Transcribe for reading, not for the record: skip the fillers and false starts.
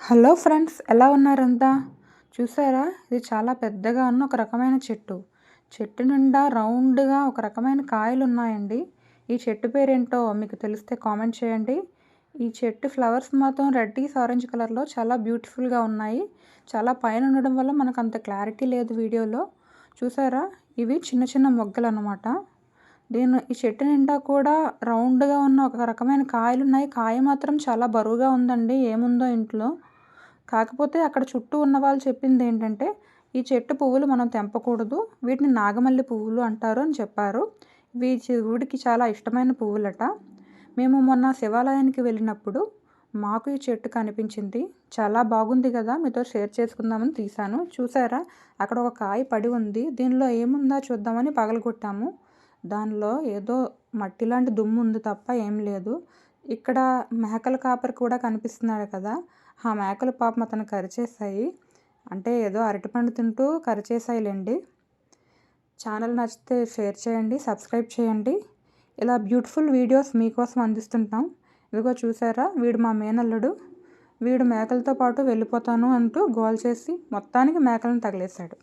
Hello friends, ఎలా ఉన్నారంతా? చూసారా, ఇది చాలా పెద్దగా ఉన్న ఒక రకమైన చెట్టు. చెట్టు నిండా రౌండ్‌గా ఒక రకమైన కాయలున్నాయండి. ఈ చెట్టు పేరేంటో మీకు తెలిస్తే కామెంట్ చేయండి. ఈ చెట్టు ఫ్లవర్స్ మాత్రం రెడ్డిష్ ఆరెంజ్ కలర్‌లో చాలా బ్యూటిఫుల్‌గా ఉన్నాయి. చాలా పైన ఉండడం వల్ల మనకు అంత క్లారిటీ లేదు వీడియోలో. చూసారా, ఇవి చిన్న చిన్న మొగ్గలన్నమాట. ఈ చెట్టు నిండా కూడా రౌండ్‌గా ఉన్న ఒక రకమైన కాయలున్నాయి. కాయ మాత్రం చాలా బరువుగా ఉందండి. ఏముందో ఇంట్లో. కాకపోతే అక్కడ చుట్టూ ఉన్నవాళ్ళు చెప్పిందేంటంటే, ఈ చెట్టు పువ్వులు మనం తెంపకూడదు. వీటిని నాగమల్లి పువ్వులు అంటారు అని చెప్పారు. ఇవి శివుడికి చాలా ఇష్టమైన పువ్వులట. మేము మొన్న శివాలయానికి వెళ్ళినప్పుడు మాకు ఈ చెట్టు కనిపించింది. చాలా బాగుంది కదా! మీతో షేర్ చేసుకుందామని తీశాను. చూసారా, అక్కడ ఒక కాయ పడి ఉంది. దీనిలో ఏముందో చూద్దామని పగలగొట్టాము. దానిలో ఏదో మట్టి లాంటి దుమ్ము ఉంది తప్ప ఏం లేదు. ఇక్కడ మేకల కాపరి కూడా కనిపిస్తున్నాడు కదా! ఆ మేకలు పాపం అతన్ని కరిచేశాయి. అంటే ఏదో అరటిపండు తింటూ కరిచేశాయిలెండి. ఛానల్ నచ్చితే షేర్ చేయండి, సబ్స్క్రైబ్ చేయండి. ఇలా బ్యూటిఫుల్ వీడియోస్ మీకోసం అందిస్తుంటాం. ఇదిగో చూసారా, వీడు మా మేనల్లుడు. వీడు మేకలతో పాటు వెళ్ళిపోతాను అంటూ గోల చేసి మొత్తానికి మేకలను తగిలేశాడు.